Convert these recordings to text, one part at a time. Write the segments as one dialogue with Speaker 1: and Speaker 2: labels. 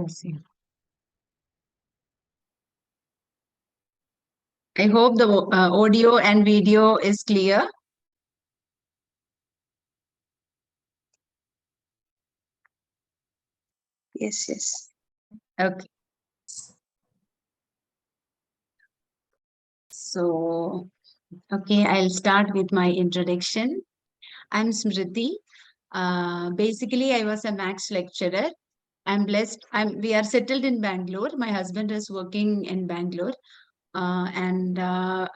Speaker 1: see. I hope the audio and video is clear.
Speaker 2: Yes, yes.
Speaker 1: Okay. So, okay, I'll start with my introduction. I'm Smriti. Basically, I was a maths lecturer. I'm blessed. We are settled in Bangalore. My husband is working in Bangalore. And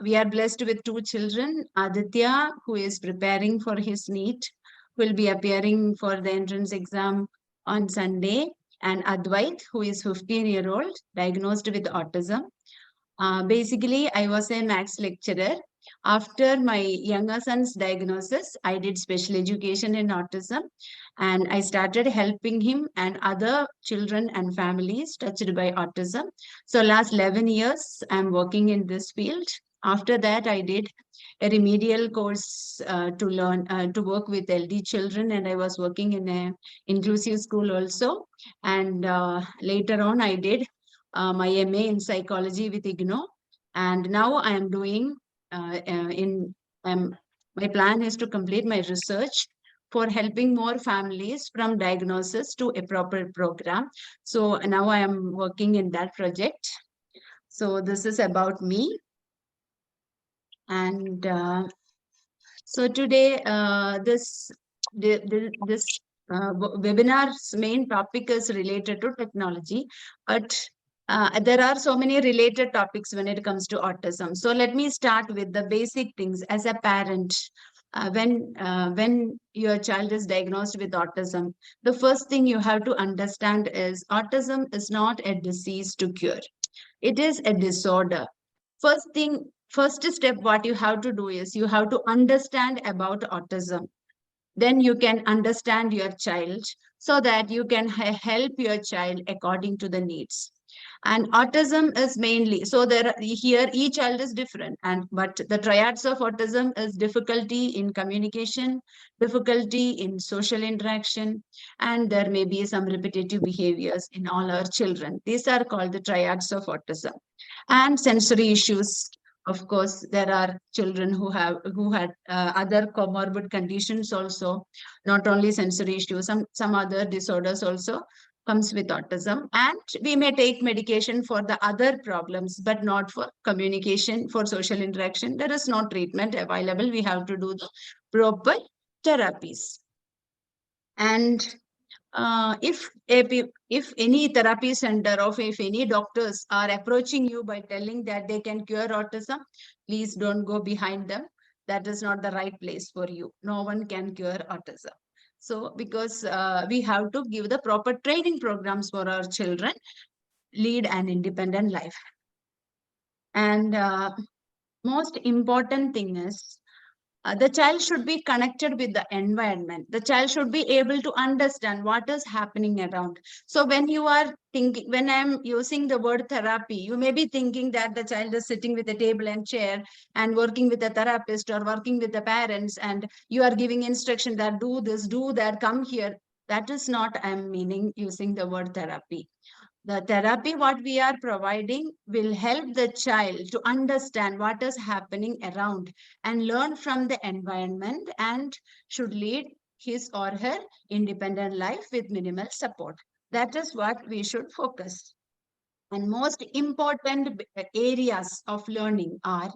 Speaker 1: we are blessed with two children. Aditya, who is preparing for his NEET, will be appearing for the entrance exam on Sunday. And Advait, who is 15-year-old, diagnosed with autism. Basically, I was a maths lecturer. After my younger son's diagnosis, I did special education in autism, and I started helping him and other children and families touched by autism. So last 11 years, I'm working in this field. After that, I did a remedial course to learn to work with LD children, and I was working in a inclusive school also. And later on, I did my MA in psychology with IGNO, and now I am doing my plan is to complete my research for helping more families from diagnosis to a proper program. So now I am working in that project. So this is about me. And so today, this webinar's main topic is related to technology, but there are so many related topics when it comes to autism. So let me start with the basic things. As a parent, when your child is diagnosed with autism, the first thing you have to understand is autism is not a disease to cure. It is a disorder. First step, what you have to do is you have to understand about autism. Then you can understand your child so that you can help your child according to the needs. And autism is mainly, so here each child is different, but the triads of autism is difficulty in communication, difficulty in social interaction, and there may be some repetitive behaviors in all our children. These are called the triads of autism. And sensory issues. Of course, there are children who had other comorbid conditions also, not only sensory issues, some other disorders also comes with autism. And we may take medication for the other problems, but not for communication, for social interaction. There is no treatment available. We have to do the proper therapies. And if any therapy center or if any doctors are approaching you by telling that they can cure autism, please don't go behind them. That is not the right place for you. No one can cure autism. So because we have to give the proper training programs for our children, lead an independent life. And most important thing is the child should be connected with the environment. The child should be able to understand what is happening around. So when you are thinking, when I'm using the word therapy, you may be thinking that the child is sitting with a table and chair and working with a therapist or working with the parents, and you are giving instruction that do this, do that, come here. That is not I'm meaning using the word therapy. The therapy what we are providing will help the child to understand what is happening around and learn from the environment and should lead his or her independent life with minimal support. That is what we should focus. And most important areas of learning are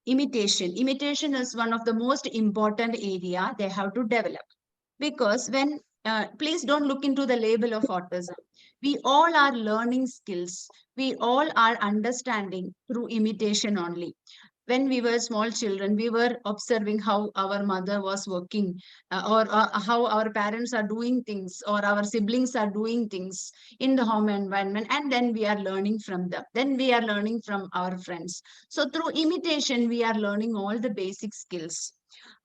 Speaker 1: imitation. Imitation is one of the most important area they have to develop, because when please don't look into the label of autism. We all are learning skills. We all are understanding through imitation only. When we were small children, we were observing how our mother was working, or how our parents are doing things, or our siblings are doing things in the home environment, and then we are learning from them. Then we are learning from our friends. So through imitation, we are learning all the basic skills.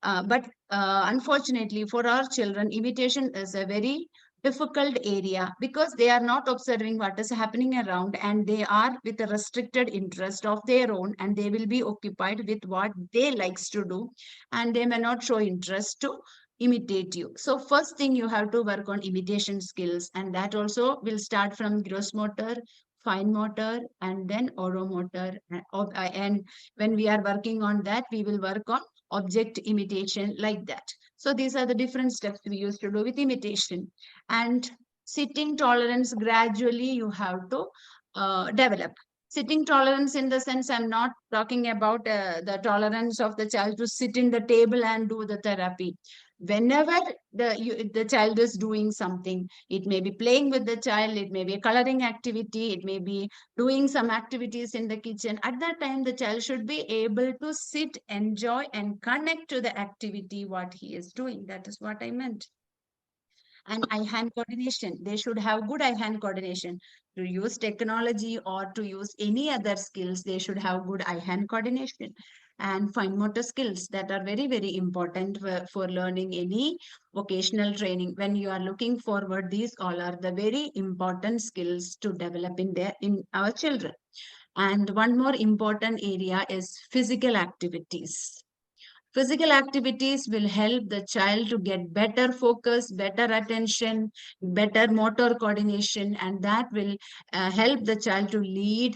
Speaker 1: But unfortunately, for our children, imitation is a very difficult area because they are not observing what is happening around, and they are with a restricted interest of their own, and they will be occupied with what they likes to do, and they may not show interest to imitate you. So first thing, you have to work on imitation skills, and that also will start from gross motor, fine motor, and then oromotor. And when we are working on that, we will work on object imitation, like that. So these are the different steps we used to do with imitation. And sitting tolerance, gradually you have to develop. Sitting tolerance in the sense, I'm not talking about the tolerance of the child to sit in the table and do the therapy. Whenever the child is doing something, it may be playing with the child, it may be a coloring activity, it may be doing some activities in the kitchen. At that time, the child should be able to sit, enjoy, and connect to the activity what he is doing. That is what I meant. And eye-hand coordination. They should have good eye-hand coordination. To use technology or to use any other skills, they should have good eye-hand coordination. And fine motor skills that are very, very important for learning any vocational training. When you are looking forward, these all are the very important skills to develop in our children. And one more important area is physical activities. Physical activities will help the child to get better focus, better attention, better motor coordination, and that will help the child to lead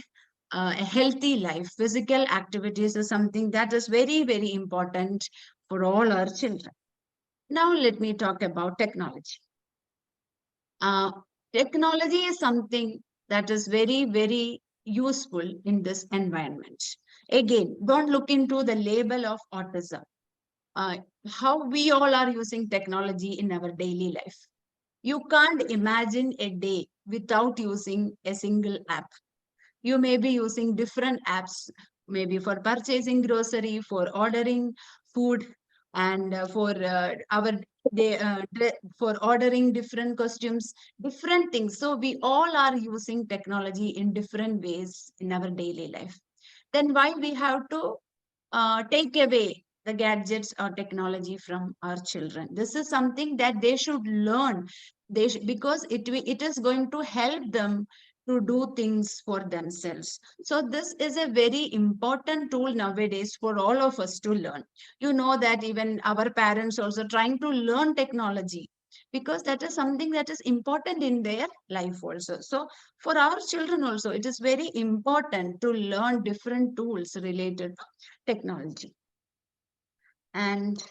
Speaker 1: a healthy life. Physical activities is something that is very, very important for all our children. Now, let me talk about technology. Uh, Technology is something that is very, very useful in this environment. Again, don't look into the label of autism. uh, how we all are using technology in our daily life. You can't imagine a day without using a single app. You may be using different apps, maybe for purchasing grocery, for ordering food, and for our for ordering different costumes, different things. So we all are using technology in different ways in our daily life. Then why we have to take away the gadgets or technology from our children? This is something that they should learn. Because it is going to help them to do things for themselves. So this is a very important tool nowadays for all of us to learn. You know that even our parents also trying to learn technology, because that is something that is important in their life also. So for our children also, it is very important to learn different tools related to technology. And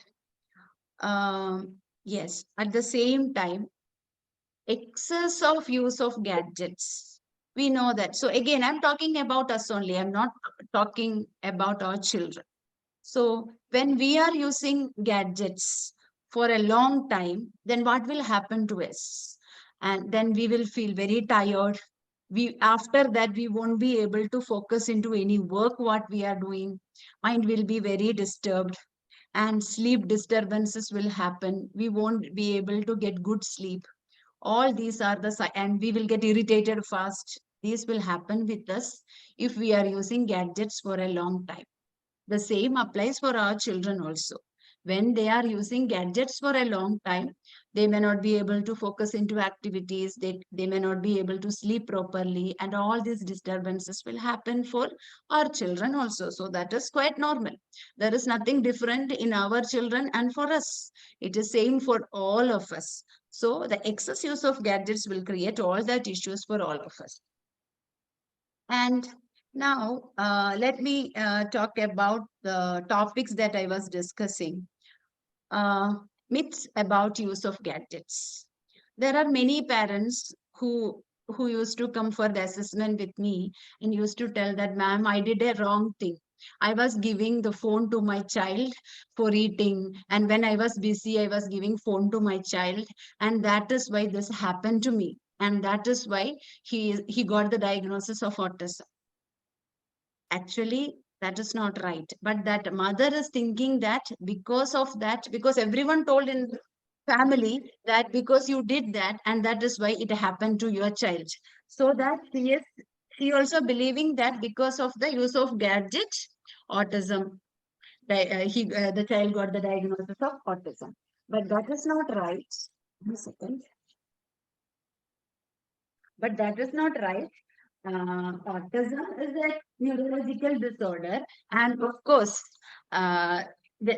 Speaker 1: yes, at the same time, excess of use of gadgets. We know that. So again, I'm talking about us only. I'm not talking about our children. So when we are using gadgets for a long time, then what will happen to us? And then we will feel very tired. After that, we won't be able to focus into any work what we are doing. Mind will be very disturbed, and sleep disturbances will happen. We won't be able to get good sleep. All these are and we will get irritated fast. These will happen with us if we are using gadgets for a long time. The same applies for our children also. When they are using gadgets for a long time, they may not be able to focus into activities, they may not be able to sleep properly, and all these disturbances will happen for our children also. So that is quite normal. There is nothing different in our children and for us. It is same for all of us. So the excess use of gadgets will create all that issues for all of us. And now, let me talk about the topics that I was discussing. Uh, Myths about use of gadgets. There are many parents who used to come for the assessment with me and used to tell that, ma'am, I did a wrong thing. I was giving the phone to my child for eating, and when I was busy, I was giving phone to my child, and that is why this happened to me, and that is why he got the diagnosis of autism. Actually, that is not right. But that mother is thinking that because of that, because everyone told in family that because you did that, and that is why it happened to your child. So that she also believing that because of the use of gadget, autism, the child got the diagnosis of autism. But that is not right. One second. But that is not right. Autism is a neurological disorder, and of course, uh,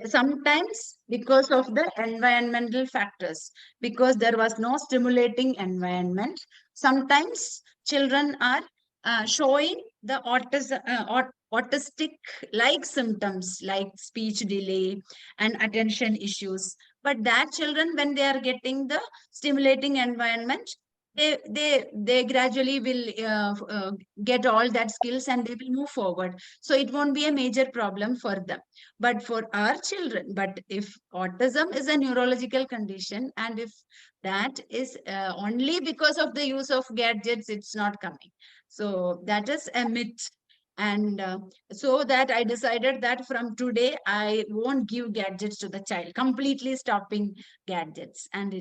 Speaker 1: Sometimes because of the environmental factors, because there was no stimulating environment, sometimes children are showing the autistic like symptoms like speech delay and attention issues. But that children, when they are getting the stimulating environment, they gradually will get all that skills and they will move forward, so it won't be a major problem for them. But for our children, but if autism is a neurological condition, and if that is only because of the use of gadgets, it's not coming. So that is a myth. And so that I decided that from today I won't give gadgets to the child, completely stopping gadgets. And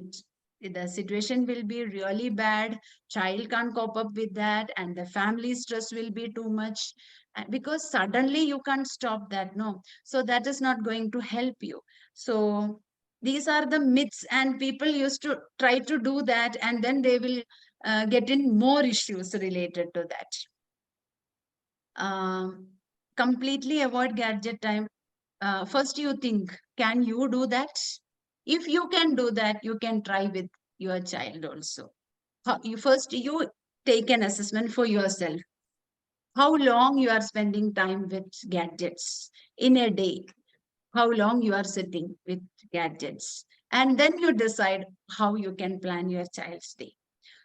Speaker 1: the situation will be really bad. Child can't cope up with that, and the family stress will be too much. Because suddenly you can't stop that, no. So that is not going to help you. So these are the myths, and people used to try to do that, and then they will get in more issues related to that. um, Completely avoid gadget time. First you think, can you do that? If you can do that, you can try with your child also. You take an assessment for yourself. How long you are spending time with gadgets in a day, how long you are sitting with gadgets, and then you decide how you can plan your child's day.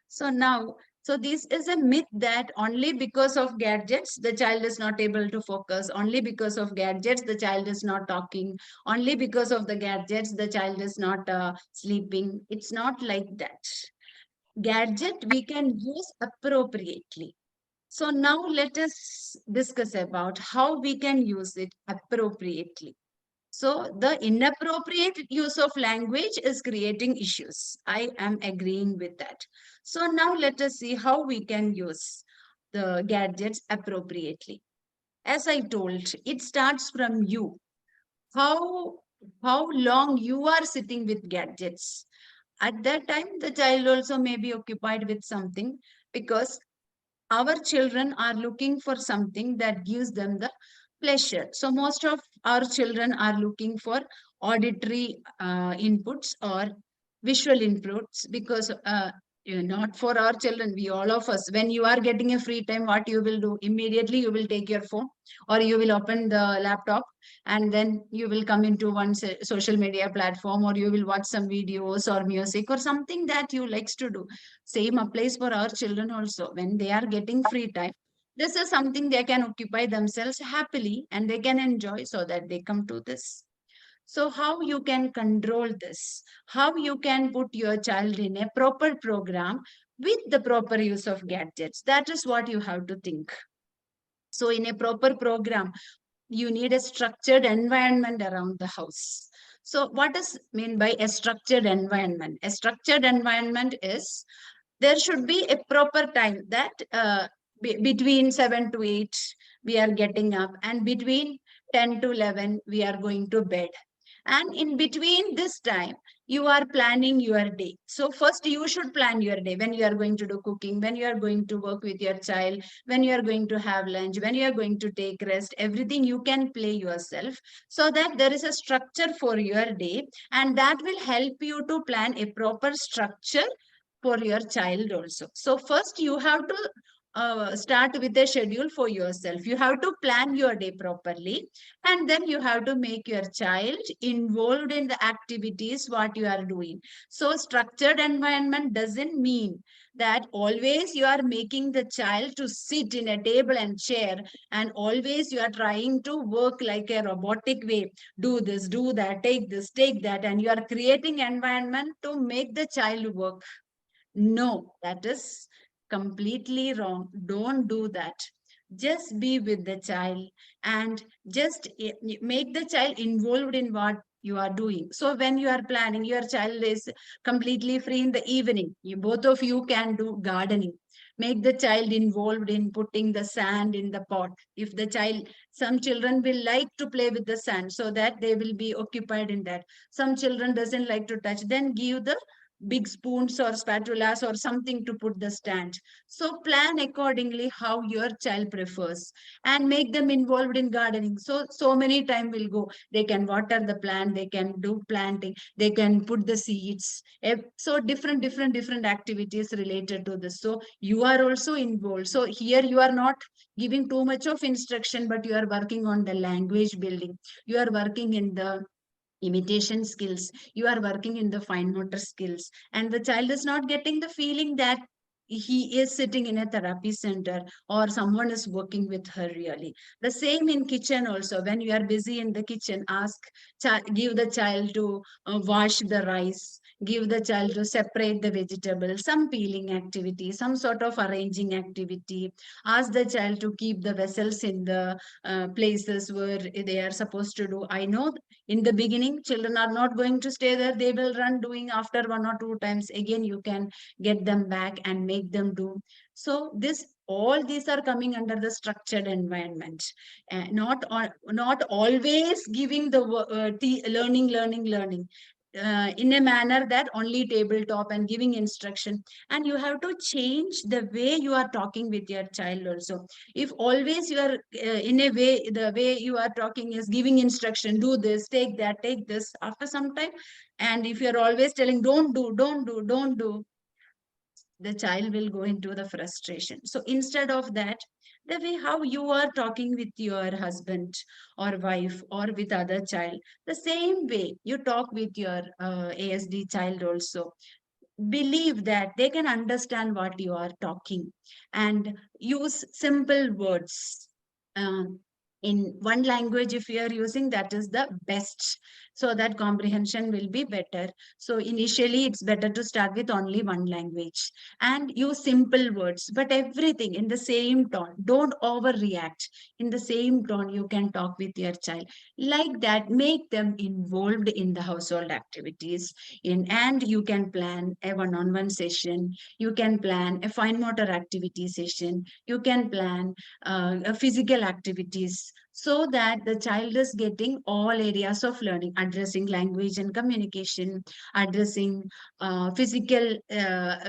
Speaker 1: So now, so this is a myth that only because of gadgets, the child is not able to focus. Only because of gadgets, the child is not talking. Only because of the gadgets, the child is not sleeping. It's not like that. Gadget we can use appropriately. So now let us discuss about how we can use it appropriately. So the inappropriate use of language is creating issues. I am agreeing with that. So now let us see how we can use the gadgets appropriately. As I told, it starts from you. How how long you are sitting with gadgets. At that time, the child also may be occupied with something, because our children are looking for something that gives them the pleasure. So most of our children are looking for auditory inputs or visual inputs, because not for our children, we all of us, when you are getting a free time, what you will do? Immediately you will take your phone, or you will open the laptop, and then you will come into one social media platform, or you will watch some videos or music or something that you likes to do. Same applies for our children also. When they are getting free time, this is something they can occupy themselves happily and they can enjoy, so that they come to this. So how you can control this? How you can put your child in a proper program with the proper use of gadgets? That is what you have to think. So in a proper program, you need a structured environment around the house. So what does mean by a structured environment? A structured environment is, there should be a proper time that between 7 to 8 we are getting up, and between 10 to 11 we are going to bed, and in between this time you are planning your day. So first you should plan your day, when you are going to do cooking, when you are going to work with your child, when you are going to have lunch, when you are going to take rest, everything you can play yourself, so that there is a structure for your day, and that will help you to plan a proper structure for your child also. So first you have to start with a schedule for yourself. You have to plan your day properly, and then you have to make your child involved in the activities what you are doing. So structured environment doesn't mean that always you are making the child to sit in a table and chair, and always you are trying to work like a robotic way. Do this, do that, take this, take that, and you are creating environment to make the child work. No, that is completely wrong. Don't do that. Just be with the child, and just make the child involved in what you are doing. So when you are planning, your child is completely free in the evening. You both of you can do gardening. Make the child involved in putting the sand in the pot. If the child, some children will like to play with the sand, so that they will be occupied in that. Some children doesn't like to touch. Then give the big spoons or spatulas or something to put the stand. So plan accordingly how your child prefers, and make them involved in gardening. So many time will go. They can water the plant, they can do planting, they can put the seeds. So different activities related to this. So you are also involved. So here you are not giving too much of instruction, but you are working on the language building. You are working in the imitation skills, you are working in the fine motor skills, and the child is not getting the feeling that he is sitting in a therapy center or someone is working with her. Really the same in kitchen also. When you are busy in the kitchen, give the child to wash the rice, give the child to separate the vegetables, some peeling activity, some sort of arranging activity. Ask the child to keep the vessels in the places where they are supposed to do. I know in the beginning children are not going to stay there, they will run doing. After one or two times again you can get them back and make them do. So this all these are coming under the structured environment, not always giving the learning in a manner that only tabletop and giving instruction. And you have to change the way you are talking with your child also. If always you are in a way, the way you are talking is giving instruction, do this, take that, take this, after some time, and if you are always telling don't do, the child will go into the frustration. So instead of that, the way how you are talking with your husband or wife or with other child, the same way you talk with your ASD child also. Believe that they can understand what you are talking, and use simple words. In one language, if you are using, that is the best, so that comprehension will be better. So initially it's better to start with only one language and use simple words, but everything in the same tone. Don't overreact. In the same tone you can talk with your child. Like that, make them involved in the household activities. And you can plan a one-on-one session, you can plan a fine motor activity session, you can plan a physical activities, so that the child is getting all areas of learning, addressing language and communication, addressing physical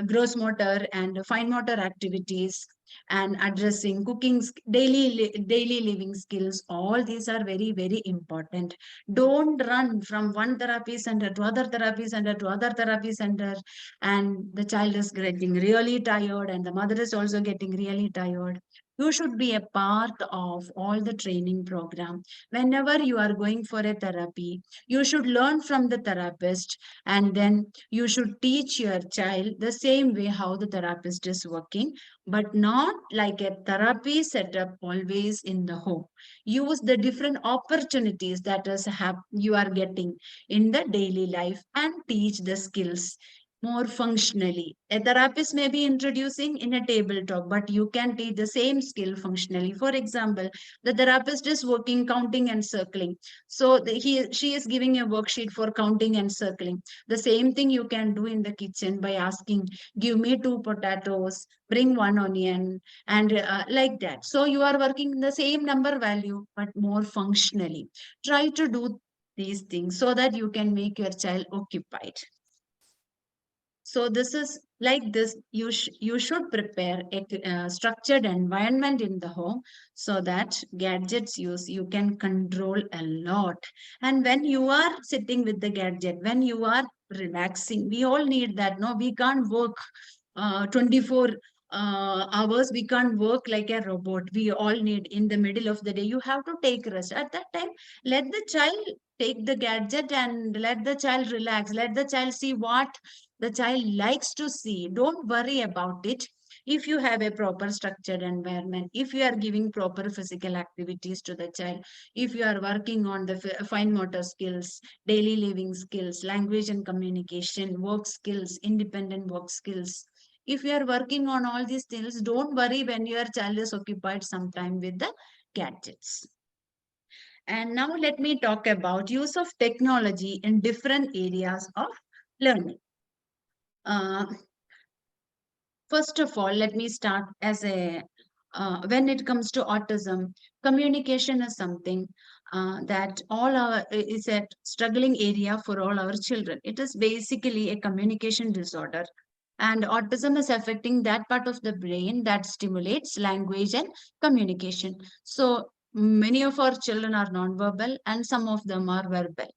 Speaker 1: gross motor and fine motor activities, and addressing cooking, daily living skills. All these are very important. Don't run from one therapy center to other therapy center to other therapy center, and the child is getting really tired and the mother is also getting really tired. You should be a part of all the training program. Whenever you are going for a therapy, you should learn from the therapist, and then you should teach your child the same way how the therapist is working, but not like a therapy setup always in the home. Use the different opportunities that you are getting in the daily life and teach the skills more functionally. A therapist may be introducing in a table talk, but you can teach the same skill functionally. For example, the therapist is working counting and circling. So she is giving a worksheet for counting and circling. The same thing you can do in the kitchen by asking, give me 2 potatoes, bring 1 onion, and like that. So you are working the same number value, but more functionally. Try to do these things so that you can make your child occupied. So this is like this. You should prepare a structured environment in the home, so that gadgets use you can control a lot. And when you are sitting with the gadget, when you are relaxing, we all need that. No, we can't work 24 hours. We can't work like a robot. We all need, in the middle of the day you have to take rest. At that time, let the child take the gadget and let the child relax. Let the child see what the child likes to see. Don't worry about it. If you have a proper structured environment, if you are giving proper physical activities to the child, if you are working on the fine motor skills, daily living skills, language and communication, work skills, independent work skills, if you are working on all these things, don't worry when your child is occupied sometime with the gadgets. And now let me talk about use of technology in different areas of learning. Uh, First of all, let me start as a when it comes to autism, communication is something that all our is a struggling area for all our children. It is basically a communication disorder, and autism is affecting that part of the brain that stimulates language and communication. So many of our children are nonverbal, and some of them are verbal.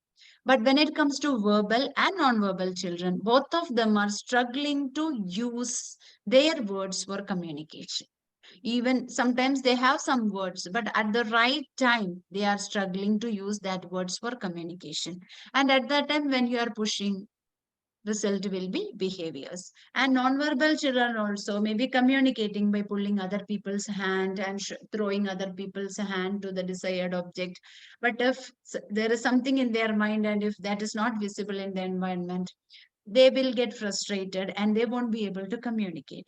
Speaker 1: But when it comes to verbal and nonverbal children, both of them are struggling to use their words for communication. Even sometimes they have some words, but at the right time, they are struggling to use that words for communication. And at that time, when you are pushing, result will be behaviors. And nonverbal children also may be communicating by pulling other people's hand and throwing other people's hand to the desired object. But if there is something in their mind, and if that is not visible in the environment, they will get frustrated and they won't be able to communicate.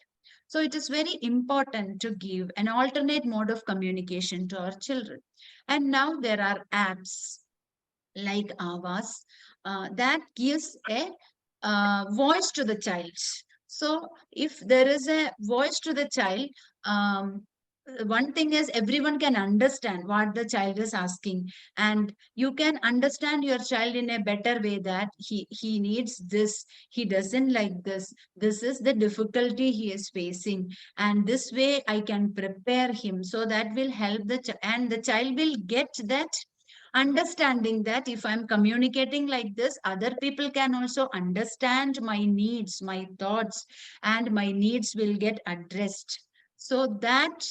Speaker 1: So it is very important to give an alternate mode of communication to our children. And now there are apps like Avas that gives a voice to the child. So if there is a voice to the child, one thing is everyone can understand what the child is asking, and you can understand your child in a better way, that he needs this, he doesn't like this is the difficulty he is facing, and this way I can prepare him. So that will help and the child will get that understanding, that if I'm communicating like this, other people can also understand my needs, my thoughts, and my needs will get addressed. So that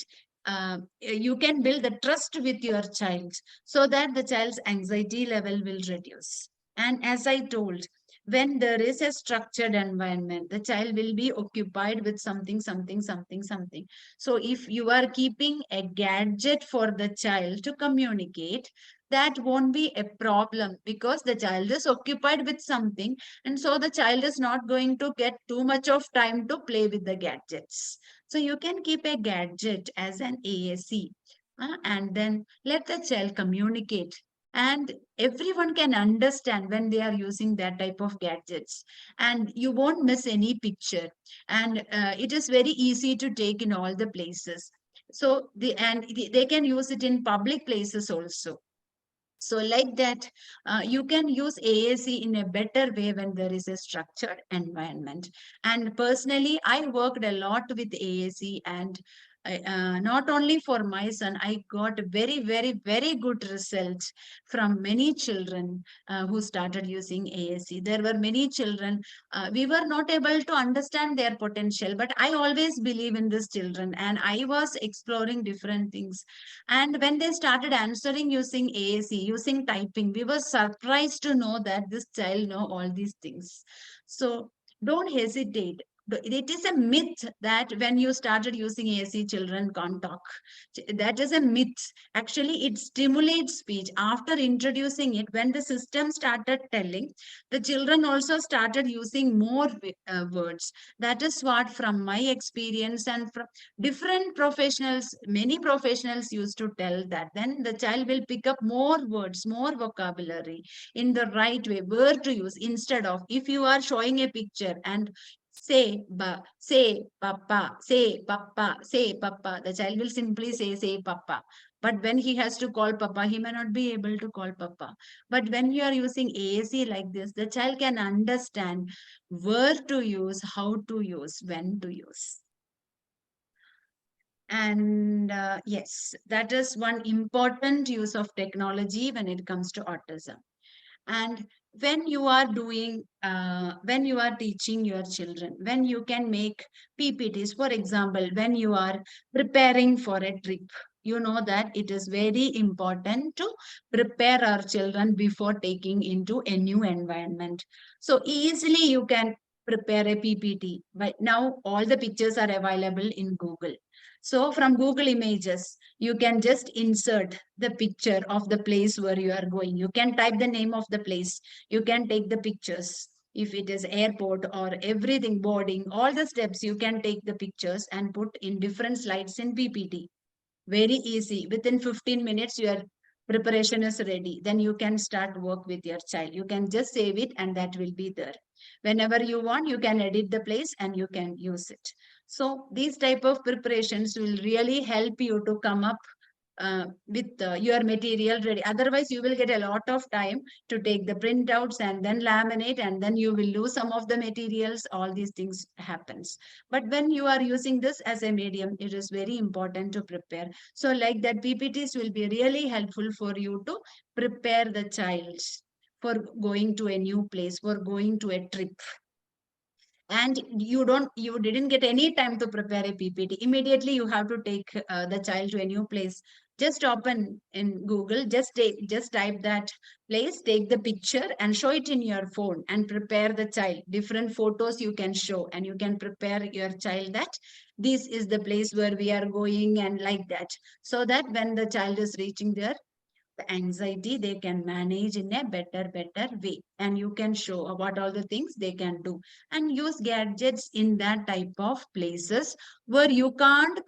Speaker 1: you can build the trust with your child, so that the child's anxiety level will reduce. And as I told, when there is a structured environment, the child will be occupied with something, something, something, something. So if you are keeping a gadget for the child to communicate, that won't be a problem, because the child is occupied with something, and so the child is not going to get too much of time to play with the gadgets. So you can keep a gadget as an AAC, and then let the child communicate, and everyone can understand when they are using that type of gadgets, and you won't miss any picture, and it is very easy to take in all the places. So they can use it in public places also. So like that, you can use AAC in a better way when there is a structured environment. And personally, I worked a lot with AAC, and not only for my son, I got very, very, very good results from many children who started using AAC. There were many children, we were not able to understand their potential, but I always believe in these children, and I was exploring different things. And when they started answering using AAC, using typing, we were surprised to know that this child know all these things. So don't hesitate. It is a myth that when you started using AAC, children can't talk. That is a myth. Actually, it stimulates speech. After introducing it, when the system started telling, the children also started using more words. That is what, from my experience and from different professionals, many professionals used to tell, that then the child will pick up more words, more vocabulary in the right way, where to use. Instead of, if you are showing a picture and say papa, say papa, say papa, the child will simply say papa. But when he has to call papa, he may not be able to call papa. But when you are using AAC like this, the child can understand where to use, how to use, when to use. And yes, that is one important use of technology when it comes to autism. And when you are teaching your children, when you can make PPTs, for example, when you are preparing for a trip, you know that it is very important to prepare our children before taking into a new environment. So easily you can prepare a PPT. But now all the pictures are available in Google. So from Google Images, you can just insert the picture of the place where you are going. You can type the name of the place. You can take the pictures. If it is airport or everything, boarding, all the steps, you can take the pictures and put in different slides in PPT. Very easy. Within 15 minutes, your preparation is ready. Then you can start work with your child. You can just save it and that will be there. Whenever you want, you can edit the place and you can use it. So these type of preparations will really help you to come up with your material ready. Otherwise, you will get a lot of time to take the printouts and then laminate, and then you will lose some of the materials. All these things happens. But when you are using this as a medium, it is very important to prepare. So like that, PPTs will be really helpful for you to prepare the child for going to a new place, for going to a trip, and you didn't get any time to prepare a PPT. Immediately you have to take the child to a new place. Just open in Google, just type that place, take the picture and show it in your phone and prepare the child. Different photos you can show, and you can prepare your child that this is the place where we are going, and like that, so that when the child is reaching there, the anxiety they can manage in a better way, and you can show what all the things they can do, and use gadgets in that type of places where you can't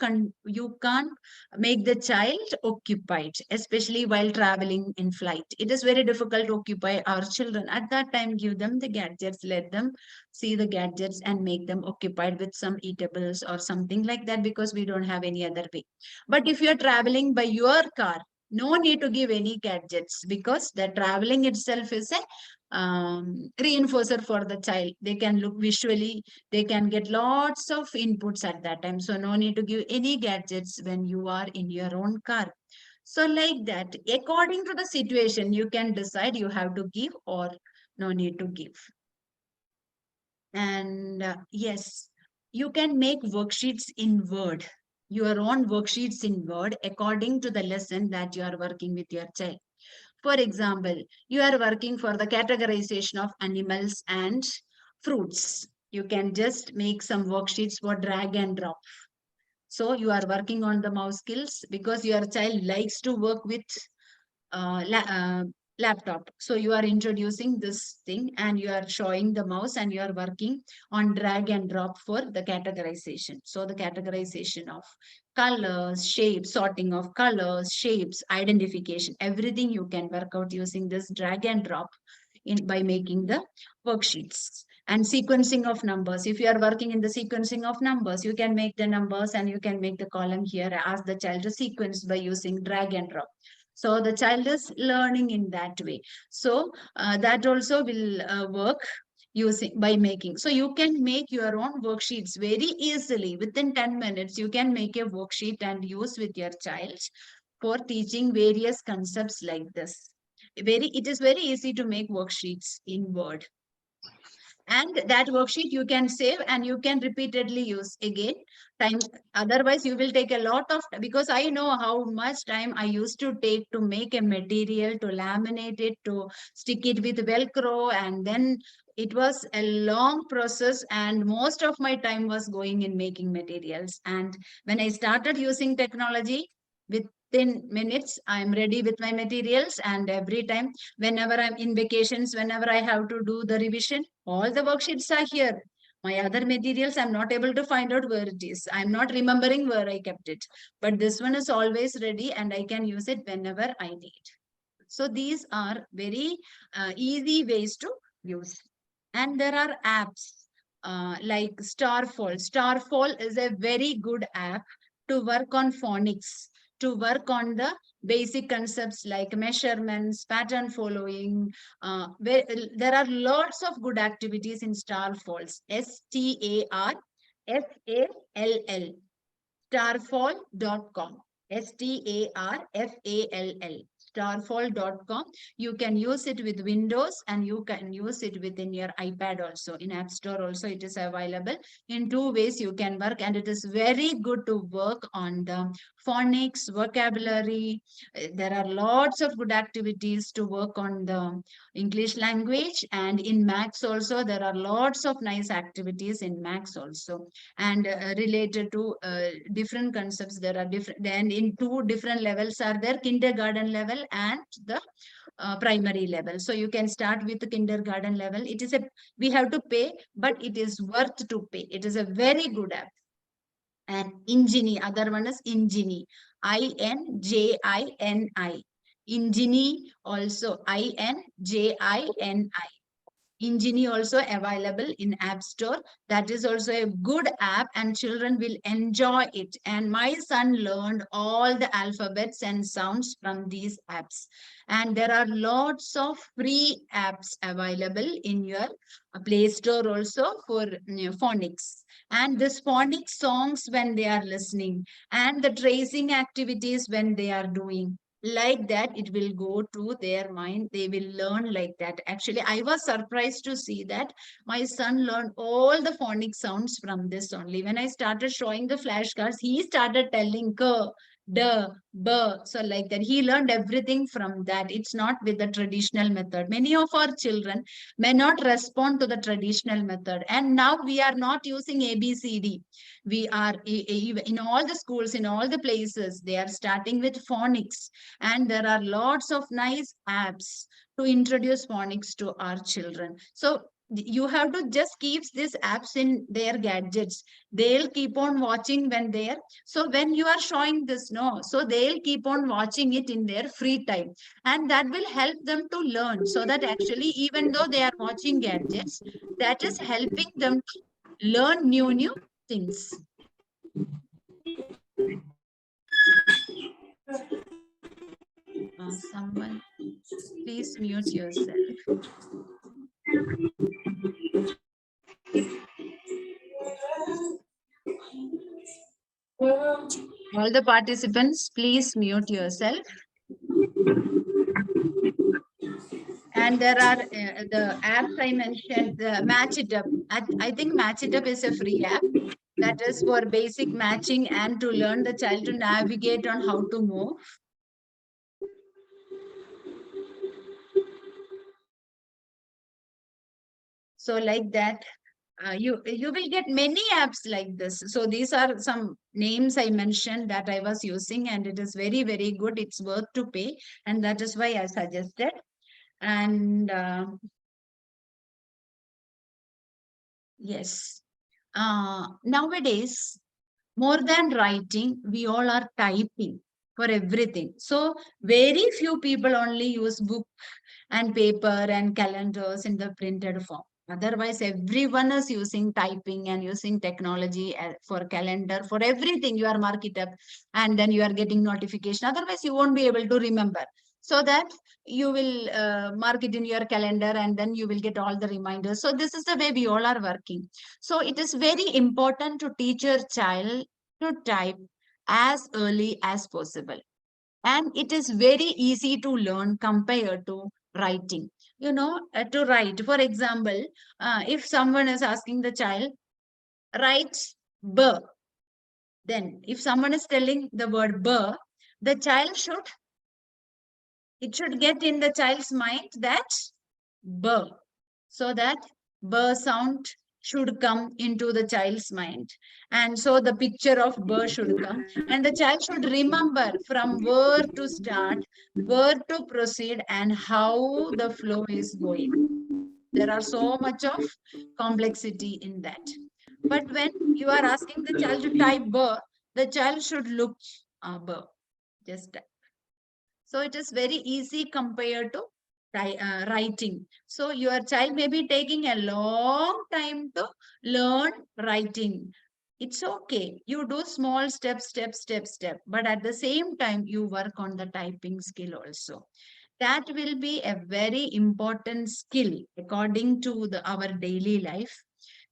Speaker 1: make the child occupied, especially while traveling in flight. It is very difficult to occupy our children at that time. Give them the gadgets, let them see the gadgets and make them occupied with some eatables or something like that, because we don't have any other way. But if you're traveling by your car, no need to give any gadgets, because the traveling itself is a reinforcer for the child. They can look visually, they can get lots of inputs at that time. So no need to give any gadgets when you are in your own car. So like that, according to the situation, you can decide you have to give or no need to give. And yes, you can make worksheets in Word, your own worksheets in Word according to the lesson that you are working with your child. For example, you are working for the categorization of animals and fruits. You can just make some worksheets for drag and drop. So you are working on the mouse skills, because your child likes to work with uh, la uh, laptop. So you are introducing this thing and you are showing the mouse, and you are working on drag and drop for the categorization. So the categorization of colors, shapes, sorting of colors, shapes, identification, everything you can work out using this drag and drop in by making the worksheets. And sequencing of numbers. If you are working in the sequencing of numbers, you can make the numbers and you can make the column here. Ask the child to sequence by using drag and drop. So the child is learning in that way. So that also will work using by making. So you can make your own worksheets very easily. Within 10 minutes, you can make a worksheet and use with your child for teaching various concepts like this. It is very easy to make worksheets in Word. And that worksheet you can save and you can repeatedly use again. Time, otherwise you will take a lot of, because I know how much time I used to take to make a material, to laminate it, to stick it with Velcro, and then it was a long process, and most of my time was going in making materials. And when I started using technology, within minutes I'm ready with my materials. And every time, whenever I'm in vacations, whenever I have to do the revision, all the worksheets are here. My other materials, I'm not able to find out where it is. I'm not remembering where I kept it. But this one is always ready and I can use it whenever I need. So these are very easy ways to use. And there are apps like Starfall. Starfall is a very good app to work on phonics, to work on the basic concepts like measurements, pattern following. There are lots of good activities in Starfalls. Starfall. Starfall.com. Starfall. Starfall.com. You can use it with Windows and you can use it within your iPad also. In App Store also it is available. In two ways you can work, and it is very good to work on the phonics, vocabulary. There are lots of good activities to work on the English language, and in Maths also there are lots of nice activities in Maths also. And related to different concepts, there are different, and in two different levels are there: kindergarten level and the primary level. So you can start with the kindergarten level. It is a, we have to pay, but it is worth to pay. It is a very good app. And Ingini, other one is Ingini, Injini. Ingini also, Injini. Engine also available in App Store. That is also a good app and children will enjoy it. And my son learned all the alphabets and sounds from these apps. And there are lots of free apps available in your Play Store also for phonics. And this phonics songs when they are listening and the tracing activities when they are doing, like that it will go to their mind, they will learn like that. Actually, I was surprised to see that my son learned all the phonic sounds from this only. When I started showing the flashcards, he started telling k, d, b, so like that he learned everything from that. It's not with the traditional method. Many of our children may not respond to the traditional method, and now we are not using ABCD. We are in all the schools, in all the places, they are starting with phonics, and there are lots of nice apps to introduce phonics to our children. So you have to just keep these apps in their gadgets. They'll keep on watching when they're, so when you are showing this, no, so they'll keep on watching it in their free time, and that will help them to learn. So that actually, even though they are watching gadgets, that is helping them to learn new things. Someone, please mute yourself. All the participants, please mute yourself. And there are the apps I mentioned, the Match It Up. I think Match It Up is a free app that is for basic matching and to learn the child to navigate on how to move. So like that, you will get many apps like this. So these are some names I mentioned that I was using, and it is very, very good. It's worth to pay, and that is why I suggested. And yes, nowadays, more than writing, we all are typing for everything. So very few people only use book and paper and calendars in the printed form. Otherwise, everyone is using typing and using technology for calendar, for everything. You are mark it up and then you are getting notification. Otherwise, you won't be able to remember. So that you will mark it in your calendar and then you will get all the reminders. So this is the way we all are working. So it is very important to teach your child to type as early as possible. And it is very easy to learn compared to writing. To write, for example, if someone is asking the child, write B, then if someone is telling the word B, the child should, it should get in the child's mind that B, so that B sound should come into the child's mind. And so the picture of B should come. And the child should remember from where to start, where to proceed, and how the flow is going. There are so much of complexity in that. But when you are asking the child to type B, the child should look B. Just type. So it is very easy compared to writing. So your child may be taking a long time to learn writing. It's okay. You do small step. But at the same time, you work on the typing skill also. That will be a very important skill according to our daily life.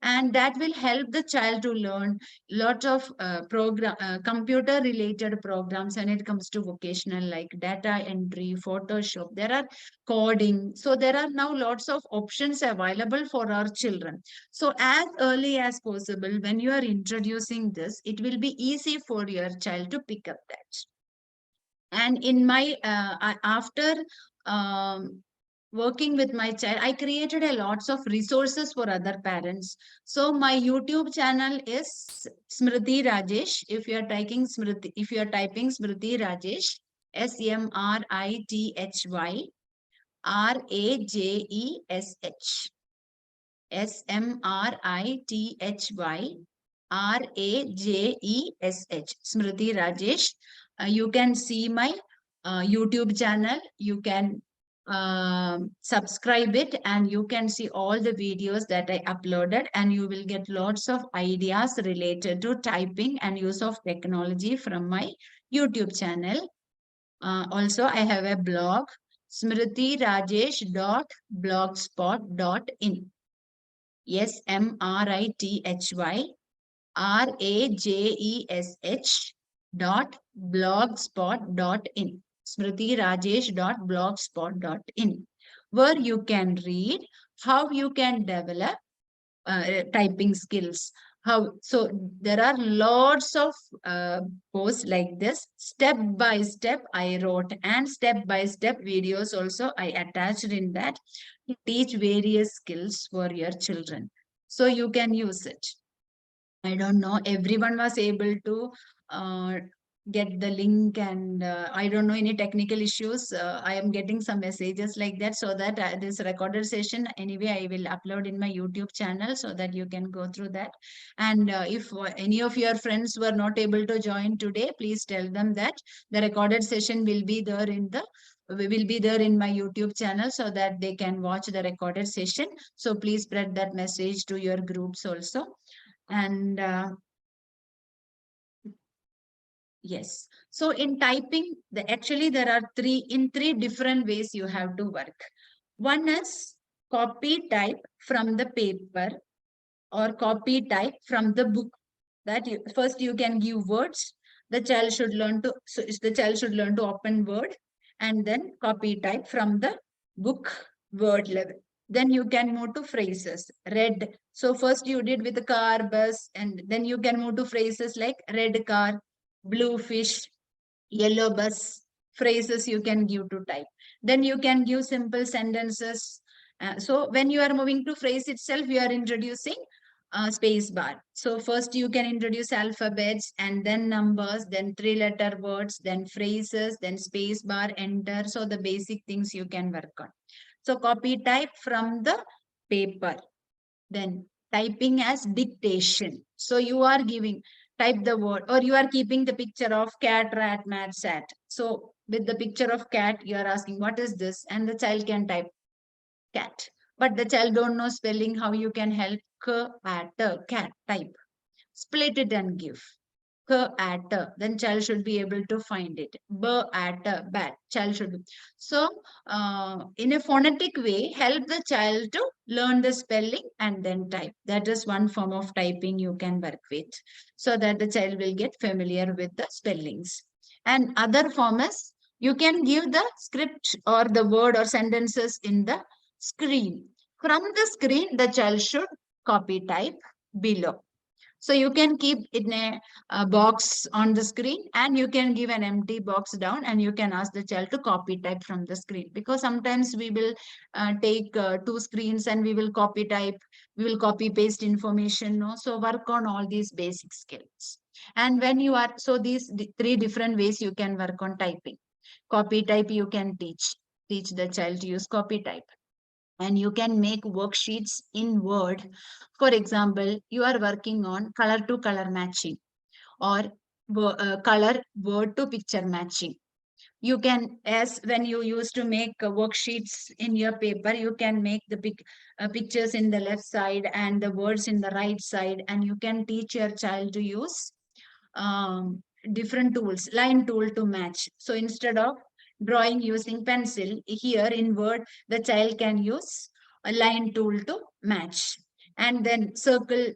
Speaker 1: And that will help the child to learn lot of computer related programs when it comes to vocational, like data entry, Photoshop. There are coding. So there are now lots of options available for our children. So as early as possible, when you are introducing this, it will be easy for your child to pick up that. And in my after working with my child, I created a lots of resources for other parents. So my YouTube channel is Smriti Rajesh. If you are typing Smriti, Rajesh, SMRITHY RAJESH, SMRITHY Smriti Rajesh. You can see my YouTube channel. You can subscribe it, and you can see all the videos that I uploaded, and you will get lots of ideas related to typing and use of technology from my YouTube channel. Also, I have a blog, smritirajesh.blogspot.in. Yes, smrithyrajesh dot blogspot.in. smritirajesh.blogspot.in, where you can read how you can develop typing skills. How so there are lots of posts like this, step by step I wrote, and step by step videos also I attached in that to teach various skills for your children, so you can use it. I don't know, everyone was able to uh, get the link, and I don't know any technical issues. I am getting some messages like that, so that this recorded session anyway I will upload in my YouTube channel so that you can go through that. And if any of your friends were not able to join today, please tell them that the recorded session will be there in the will be there in my YouTube channel so that they can watch the recorded session. So please spread that message to your groups also. And yes, so in typing, actually there are three different ways you have to work. One is copy type from the paper or copy type from the book. That first you can give words. The child should learn to the child should learn to open word, and then copy type from the book word level. Then you can move to phrases. Red. So first you did with the car, bus, and then you can move to phrases like red car, blue fish, yellow bus. Phrases you can give to type. Then you can give simple sentences. So when you are moving to phrase itself, you are introducing space bar. So first you can introduce alphabets, and then numbers, then three-letter words, then phrases, then space bar, enter. So the basic things you can work on. So copy type from the paper. Then typing as dictation. So you are giving, type the word, or you are keeping the picture of cat, rat, mat, sat. So with the picture of cat, you are asking, what is this? And the child can type cat. But the child don't know spelling, how you can help? K, at, cat, type. Split it and give. K, at, then child should be able to find it. B, at, bat, child should be. So in a phonetic way, help the child to learn the spelling and then type. That is one form of typing you can work with, so that the child will get familiar with the spellings. And other form is, you can give the script or the word or sentences in the screen. From the screen, the child should copy type below. So you can keep in a box on the screen, and you can give an empty box down, and you can ask the child to copy type from the screen, because sometimes we will take two screens and we will copy type, we will copy paste information. No? So work on all these basic skills. And when you are, so these three different ways you can work on typing. Copy type you can teach the child to use copy type, and you can make worksheets in Word. For example, you are working on color to color matching, or color word to picture matching. You can, as when you used to make worksheets in your paper, you can make the pictures in the left side and the words in the right side, and you can teach your child to use different tools, line tool to match. So instead of drawing using pencil, here in Word, the child can use a line tool to match. And then circle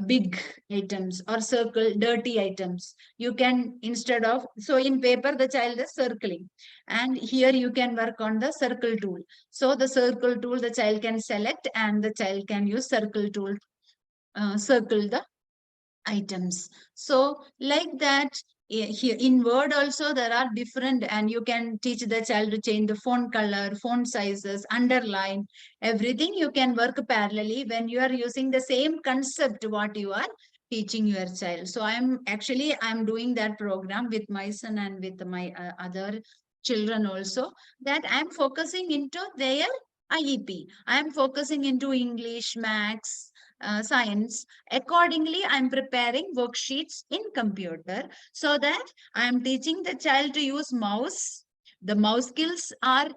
Speaker 1: big items or circle dirty items. You can, instead of, so in paper, the child is circling. And here you can work on the circle tool. So the circle tool, the child can select, and the child can use circle tool, circle the items. So like that, here in Word also there are different, and you can teach the child to change the font color, font sizes, underline, everything you can work parallelly when you are using the same concept what you are teaching your child. So I'm doing that program with my son and with my other children also, that I'm focusing into their IEP. I'm focusing into English, Maths, science. Accordingly, I'm preparing worksheets in computer, so that I'm teaching the child to use mouse, The mouse skills are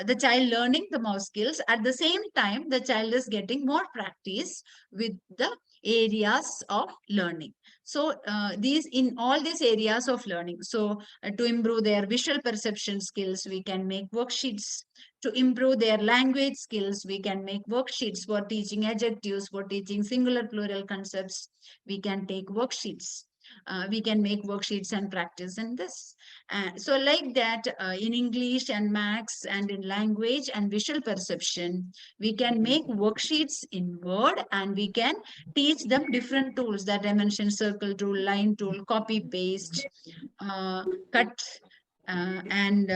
Speaker 1: the child learning the mouse skills. At the same time, the child is getting more practice with the areas of learning. So these in all these areas of learning. So to improve their visual perception skills, we can make worksheets. To improve their language skills, we can make worksheets. For teaching adjectives, for teaching singular plural concepts, we can take worksheets. We can make worksheets and practice in this. So like that, in English and maths and in language and visual perception, we can make worksheets in Word, and we can teach them different tools that I mentioned: circle tool, line tool, copy paste, cut, and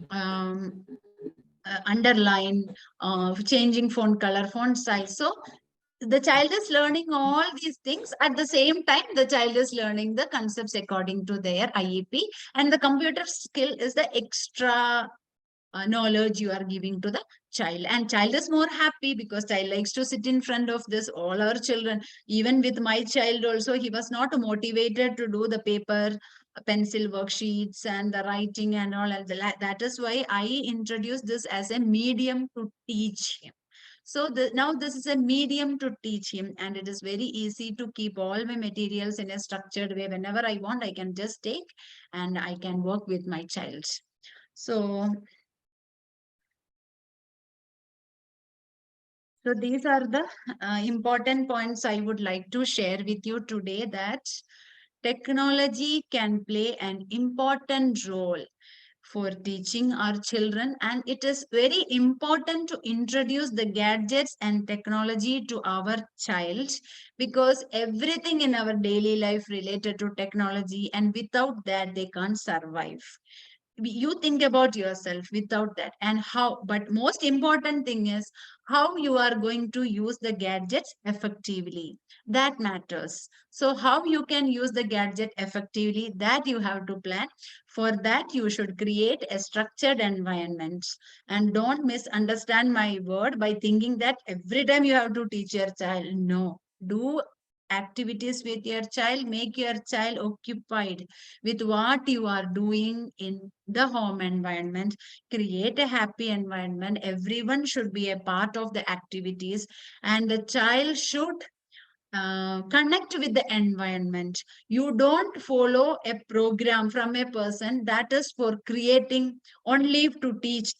Speaker 1: um, underline, changing font color, font size. So the child is learning all these things. At the same time, the child is learning the concepts according to their IEP, and the computer skill is the extra knowledge you are giving to the child. And child is more happy because child likes to sit in front of this. All our children, even with my child also, he was not motivated to do the paper pencil worksheets and the writing and all. And that is why I introduced this as a medium to teach him. So now this is a medium to teach him, and it is very easy to keep all my materials in a structured way. Whenever I want, I can just take and I can work with my child. So these are the important points I would like to share with you today, that technology can play an important role for teaching our children, and it is very important to introduce the gadgets and technology to our child, because everything in our daily life related to technology, and without that they can't survive. You think about yourself without that, and how. But most important thing is how you are going to use the gadgets effectively. That matters. So how you can use the gadget effectively, that you have to plan. For that, you should create a structured environment. And don't misunderstand my word by thinking that every time you have to teach your child. No, do activities with your child. Make your child occupied with what you are doing in the home environment. Create a happy environment. Everyone should be a part of the activities, and the child should connect with the environment. You don't follow a program from a person that is for creating only to teach.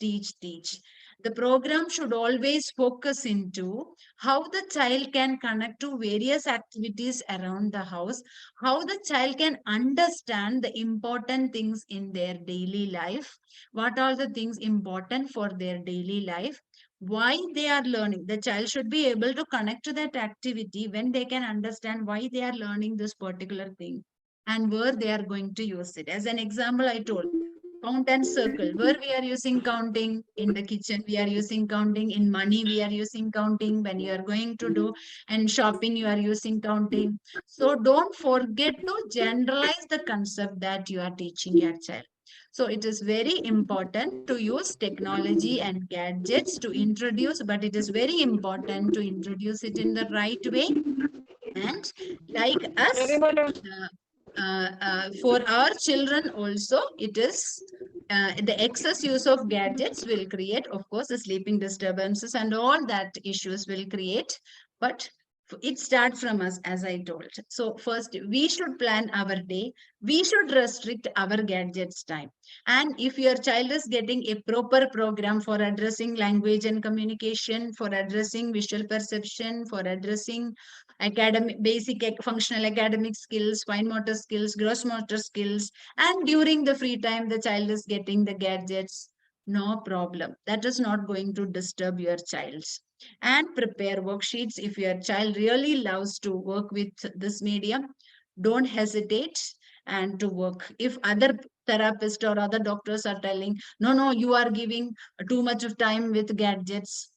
Speaker 1: The program should always focus into how the child can connect to various activities around the house, how the child can understand the important things in their daily life, what are the things important for their daily life, why they are learning. The child should be able to connect to that activity when they can understand why they are learning this particular thing and where they are going to use it. As an example, I told count and circle. Where we are using counting in the kitchen, we are using counting in money, we are using counting when you are going to do and shopping, you are using counting. So don't forget to generalize the concept that you are teaching your child. So it is very important to use technology and gadgets to introduce, but it is very important to introduce it in the right way. And like us, for our children also, it is the excess use of gadgets will create, of course, the sleeping disturbances and all that issues will create. But it starts from us, as I told. So first, we should plan our day. We should restrict our gadgets time. And if your child is getting a proper program for addressing language and communication, for addressing visual perception, for addressing academic basic functional academic skills, fine motor skills, gross motor skills, and during the free time the child is getting the gadgets, no problem. That is not going to disturb your child. And prepare worksheets. If your child really loves to work with this medium, don't hesitate and to work. If other therapists or other doctors are telling, no, you are giving too much of time with gadgets,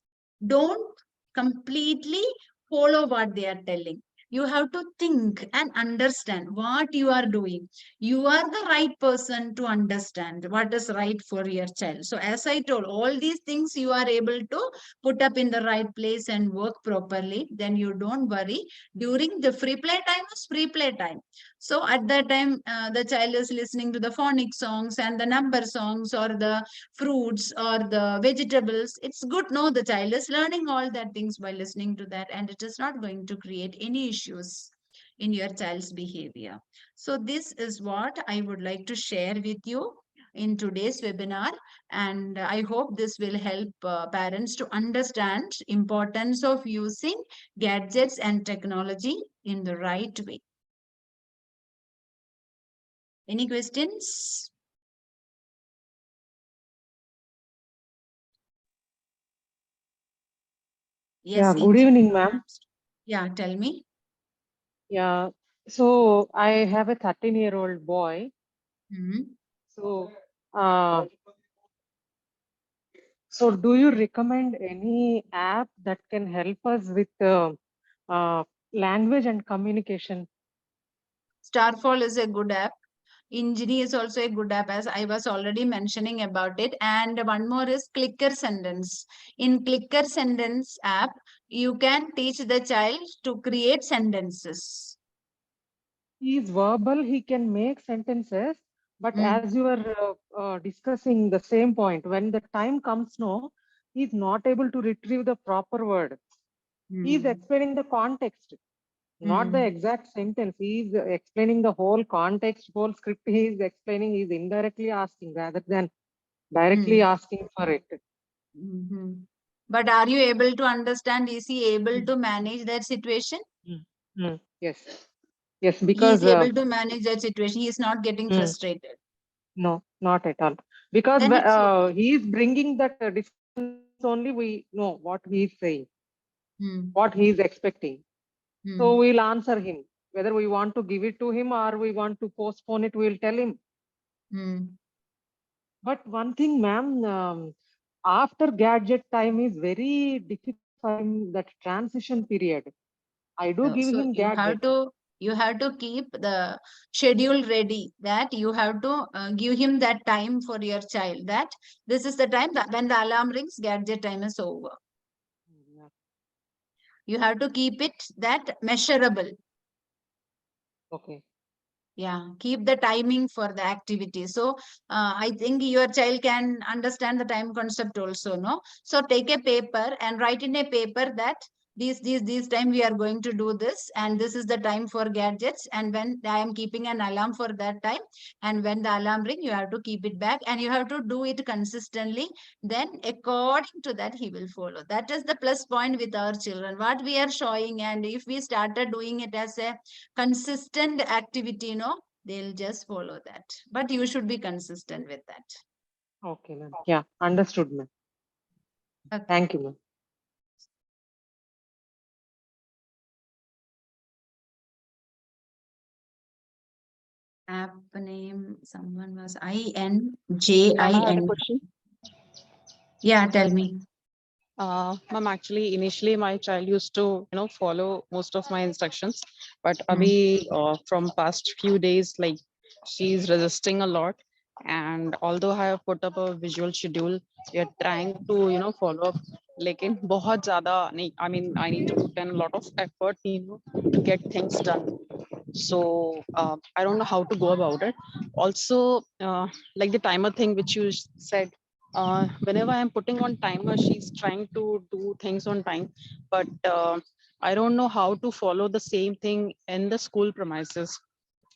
Speaker 1: don't completely follow what they are telling. You have to think and understand what you are doing. You are the right person to understand what is right for your child. So as I told, all these things you are able to put up in the right place and work properly, then you don't worry. During the free play time is free play time. So at that time, the child is listening to the phonic songs and the number songs or the fruits or the vegetables. It's good. No, the child is learning all that things by listening to that, and it is not going to create any issues in your child's behavior. So this is what I would like to share with you in today's webinar, and I hope this will help parents to understand importance of using gadgets and technology in the right way. Any questions?
Speaker 2: Yeah,
Speaker 1: Yes,
Speaker 2: good evening, ma'am.
Speaker 1: yeah, tell me.
Speaker 2: Yeah, so I have a 13-year-old boy.
Speaker 1: Hmm.
Speaker 2: So, uh, so do you recommend any app that can help us with uh, language and communication?
Speaker 1: Starfall is a good app. Ingenie is also a good app, as I was already mentioning about it. And one more is Clicker Sentence. In Clicker Sentence app, you can teach the child to create sentences.
Speaker 2: He is verbal, he can make sentences, but
Speaker 1: Mm.
Speaker 2: as you are discussing the same point, when the time comes, no, he is not able to retrieve the proper word. He is
Speaker 1: Mm.
Speaker 2: explaining the context, not the
Speaker 1: Mm.
Speaker 2: exact sentence. He is explaining the whole context, whole script. He is explaining, he is indirectly asking rather than directly
Speaker 1: Mm.
Speaker 2: asking for it.
Speaker 1: Mhm. But are you able to understand? Is he able
Speaker 2: Mm,
Speaker 1: to manage that situation?
Speaker 2: mm, Yes, yes,
Speaker 1: He is
Speaker 2: because
Speaker 1: able to manage that situation. He is not getting
Speaker 2: mm,
Speaker 1: frustrated.
Speaker 2: no, not at all. Because
Speaker 1: Then it's okay.
Speaker 2: he is bringing that discussion means only we know what he is saying,
Speaker 1: Mm.
Speaker 2: what he is expecting. So
Speaker 1: Mm.
Speaker 2: we'll answer him. Whether we want to give it to him or we want to postpone it, we'll tell him.
Speaker 1: Mm.
Speaker 2: But one thing, ma'am, after gadget time is very difficult for him, that transition period. I do give
Speaker 1: So
Speaker 2: him
Speaker 1: you
Speaker 2: gadget.
Speaker 1: have to keep the schedule ready, that you have to give him that time for your child, that this is the time that when the alarm rings, gadget time is over.
Speaker 2: Yeah,
Speaker 1: You have to keep it that measurable.
Speaker 2: okay.
Speaker 1: Yeah, keep the timing for the activity. So I think your child can understand the time concept also, no? So take a paper and write in a paper that these time we are going to do this, and this is the time for gadgets, and when I am keeping an alarm for that time, and when the alarm ring, you have to keep it back, and you have to do it consistently. Then according to that, he will follow. That is the plus point with our children. What we are showing, and if we started doing it as a consistent activity, no, they'll just follow that, but you should be consistent with that.
Speaker 2: Okay, ma'am. Yeah, understood, ma'am.
Speaker 1: Okay.
Speaker 2: Thank you, ma'am.
Speaker 1: App name, someone was INJIN.
Speaker 3: Ma'am, I had a question.
Speaker 1: Yeah, tell me.
Speaker 3: Ma'am, actually, initially my child used to, follow most of my instructions, but
Speaker 1: Hmm.
Speaker 3: from past few days, like she's resisting a lot. And although I have put up a visual schedule, we are trying to, follow up. लेकिन बहुत ज़्यादा नहीं, I mean, I need to put in a lot of effort, to get things done. So I don't know how to go about it. Also, like the timer thing which you said, whenever I'm putting on timer, she's trying to do things on time, but I don't know how to follow the same thing in the school premises,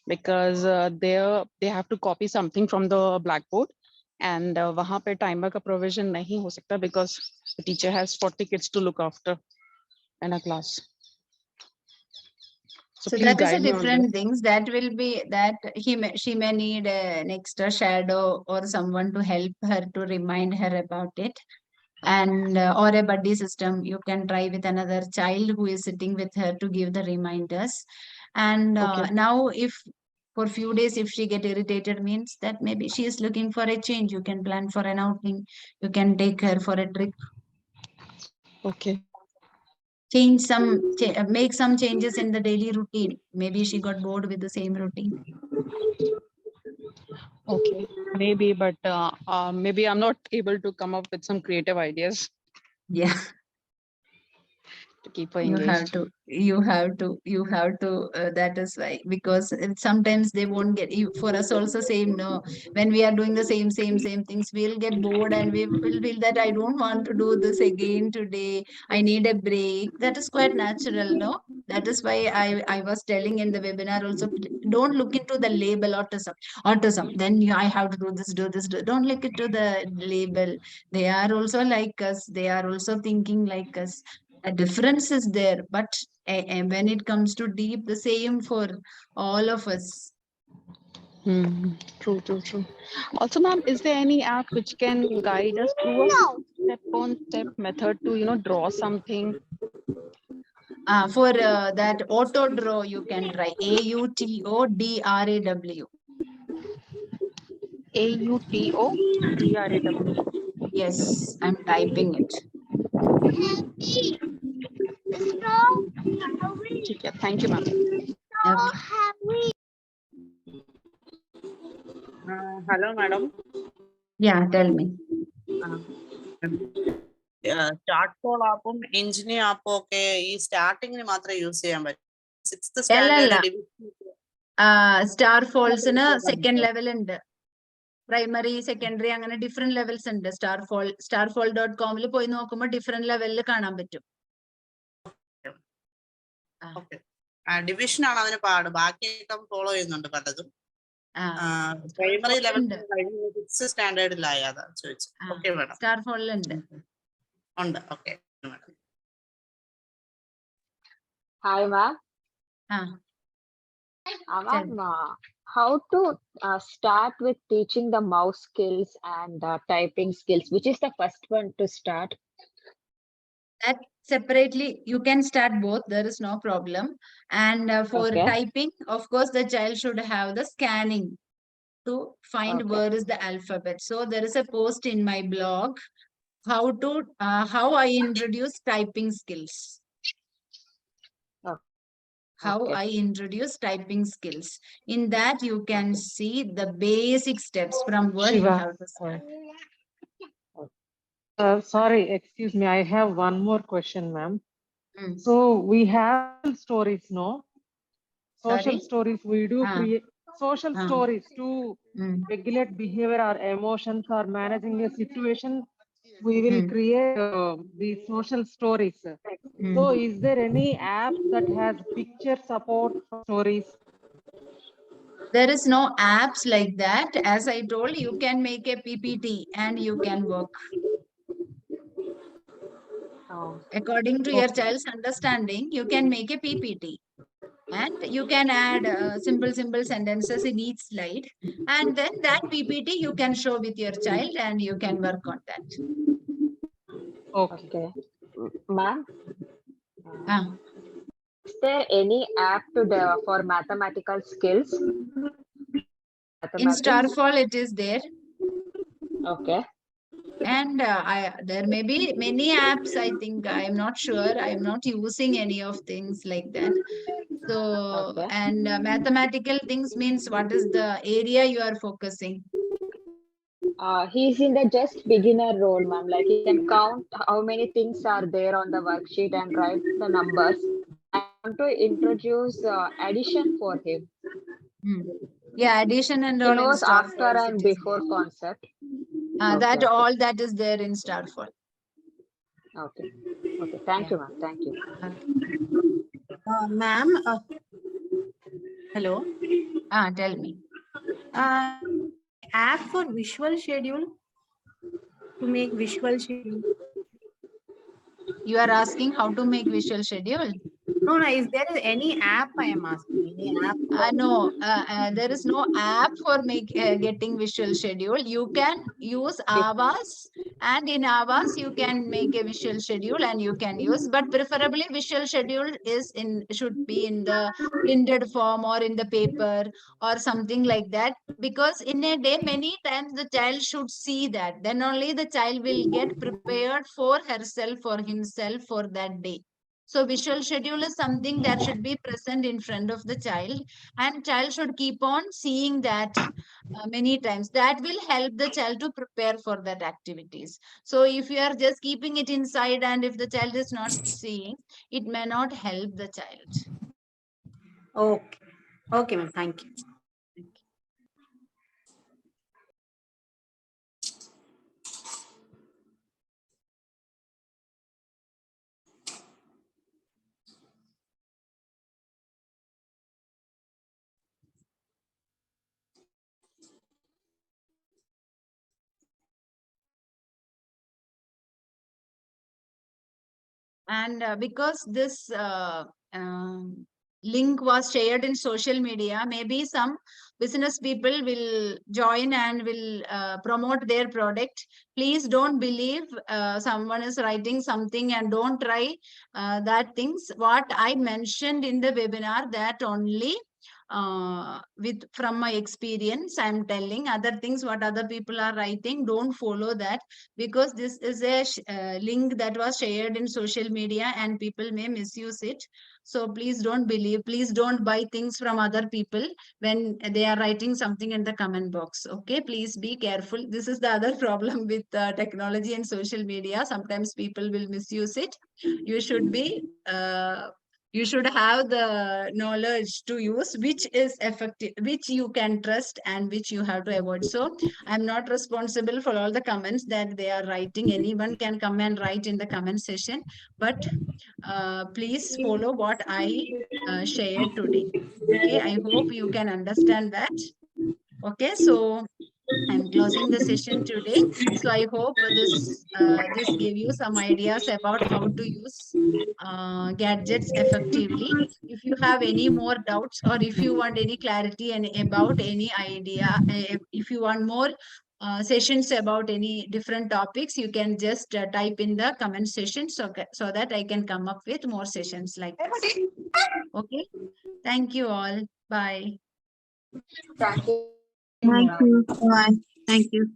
Speaker 3: because there they have to copy something from the blackboard, and वहाँ पे timer का provision नहीं हो सकता, because the teacher has 40 kids to look after in a class. So
Speaker 1: So
Speaker 3: please
Speaker 1: that is a
Speaker 3: guide me on this.
Speaker 1: different things. That will be that she may need an extra shadow or someone to help her, to remind her about it, and or a buddy system. You can try with another child who is sitting with her to give the reminders. And
Speaker 3: Okay.
Speaker 1: now, if for few days, if she get irritated, means that maybe she is looking for a change. You can plan for an outing. You can take her for a trip.
Speaker 3: Okay.
Speaker 1: make some changes in the daily routine. Maybe she got bored with the same routine.
Speaker 3: Okay, maybe, but maybe I'm not able to come up with some creative ideas
Speaker 1: Yeah.
Speaker 3: to keep her
Speaker 1: You have
Speaker 3: engaged.
Speaker 1: to, that is why, because sometimes they won't get you. For us also same, no, when we are doing the same things, we'll get bored and we will feel that I don't want to do this again today. I need a break. That is quite natural, no? That is why I was telling in the webinar also, don't look into the label autism. Then I have to do this. Don't look into the label. They are also like us. They are also thinking like us. A difference is there, but when it comes to deep, the same for all of us.
Speaker 3: True. Also, ma'am, is there any app which can guide us through a step-on-step method to, draw something?
Speaker 1: For that auto draw, you can try AUTODRAW.
Speaker 3: AUTODRAW.
Speaker 1: Yes, I'm typing it.
Speaker 3: ठीक है, thank you, ma'am.
Speaker 1: Okay.
Speaker 4: Hello, madam.
Speaker 1: Yeah, tell me.
Speaker 4: Start call ആപ്പും എഞ്ചിനി ആപ്പും ഒക്കെ ഈ സ്റ്റാർട്ടിങ്ങിന് മാത്രമേ use ചെയ്യാൻ പറ്റും. 6th
Speaker 1: അല്ലല്ല.
Speaker 4: സ്റ്റാൻഡേർഡ്
Speaker 1: സ്റ്റാർ ഫോൾസിന് സെക്കൻഡ് ലെവൽ ഉണ്ട്. പ്രൈമറി സെക്കൻഡറി അങ്ങനെ ഡിഫറെന്റ് ലെവൽസ് ഉണ്ട്. starfall.com പോയി നോക്കുമ്പോൾ ഡിഫറെന്റ് ലെവലിൽ കാണാൻ പറ്റും.
Speaker 4: ഡിവിഷൻ ആണ് അതിന് പാട്, ബാക്കിയൊക്കെ ഫോളോ ചെയ്യുന്നുണ്ട് പലതും. പ്രൈമറി ലെവൽ 6th സ്റ്റാൻഡേർഡിലായി, അതാ ചോദിച്ചു. ഓക്കെ മാഡം,
Speaker 1: സ്റ്റാർ ഫോളിലുണ്ട്.
Speaker 4: ഉണ്ട്. Okay madam.
Speaker 5: Hi, ma'am. Ma'am, how to start with teaching the mouse skills and typing skills? Which is the first one to start?
Speaker 1: That separately, you can start both. There is no problem. And for
Speaker 5: Okay.
Speaker 1: typing, of course, the child should have the scanning to find
Speaker 5: Okay.
Speaker 1: where is the alphabet. So there is a post in my blog, how I introduce typing skills. How
Speaker 5: Okay.
Speaker 1: I introduce typing skills. In that, you can see the basic steps from where you
Speaker 2: Shiva.
Speaker 1: have to start.
Speaker 2: Sorry, excuse me. I have one more question, ma'am.
Speaker 1: Mm.
Speaker 2: So we have stories, no? Social
Speaker 1: Sorry?
Speaker 2: stories. We do create social
Speaker 1: Ah.
Speaker 2: stories to
Speaker 1: Mm.
Speaker 2: regulate behavior or emotions or managing a situation. We will
Speaker 1: Mm.
Speaker 2: create these social stories. So is there any app that has picture support for stories?
Speaker 1: There is no apps like that. As I told, you can make a PPT and you can work. According to your child's understanding, you can make a PPT. And you can add simple sentences in each slide. And then that PPT you can show with your child and you can work on that.
Speaker 2: Okay.
Speaker 5: Ma'am,
Speaker 1: Ah.
Speaker 5: is there any app for mathematical skills?
Speaker 1: In Starfall, it is there.
Speaker 5: Okay.
Speaker 1: And there may be many apps, I think. I am not sure. I am not using any of things like that. So,
Speaker 5: Okay.
Speaker 1: and mathematical things means what is the area you are focusing?
Speaker 5: He's in the just beginner role, ma'am. Like he can count how many things are there on the worksheet and write the numbers. I want to introduce addition for him.
Speaker 1: Yeah, addition and
Speaker 5: He
Speaker 1: all in
Speaker 5: knows
Speaker 1: Starfall.
Speaker 5: after and before concept.
Speaker 1: That
Speaker 5: Okay.
Speaker 1: all that is there in Starfall.
Speaker 5: Okay. Okay. Thank you, ma'am. Thank you.
Speaker 6: Ma'am, hello.
Speaker 1: Tell me.
Speaker 6: App for visual schedule, to make visual schedule.
Speaker 1: You are asking how to make visual schedule?
Speaker 6: No, is there any app? I am asking. Any app?
Speaker 1: No, there is no app for getting visual schedule. You can use Avas, and in Avas you can make a visual schedule and you can use. But preferably visual schedule should be in the printed form or in the paper or something like that. Because in a day, many times the child should see that. Then only the child will get prepared for herself or himself for that day. So visual schedule is something that should be present in front of the child, and child should keep on seeing that many times. That will help the child to prepare for that activities. So if you are just keeping it inside and if the child is not seeing, it may not help the child.
Speaker 6: Okay. Okay, ma'am. Thank you.
Speaker 1: And because this link was shared in social media, maybe some business people will join and will promote their product. Please don't believe someone is writing something and don't try that things. What I mentioned in the webinar, that only with from my experience I'm telling. Other things what other people are writing, don't follow that, because this is a link that was shared in social media and people may misuse it. So please don't believe, please don't buy things from other people when they are writing something in the comment box. Okay, please be careful. This is the other problem with technology and social media. Sometimes people will misuse it. You should be you should have the knowledge to use which is effective, which you can trust and which you have to avoid. So I'm not responsible for all the comments that they are writing. Anyone can come and write in the comment section, but please follow what I shared today. Okay, I hope you can understand that. Okay, so I'm closing the session today. So I hope this gave you some ideas about how to use gadgets effectively. If you have any more doubts or if you want any clarity and about any idea, if you want more sessions about any different topics, you can just type in the comment section so that I can come up with more sessions like this. Okay. Thank you all. Bye.
Speaker 5: Thank you.
Speaker 7: Thank
Speaker 5: ma'am.
Speaker 7: you. Bye. Thank you.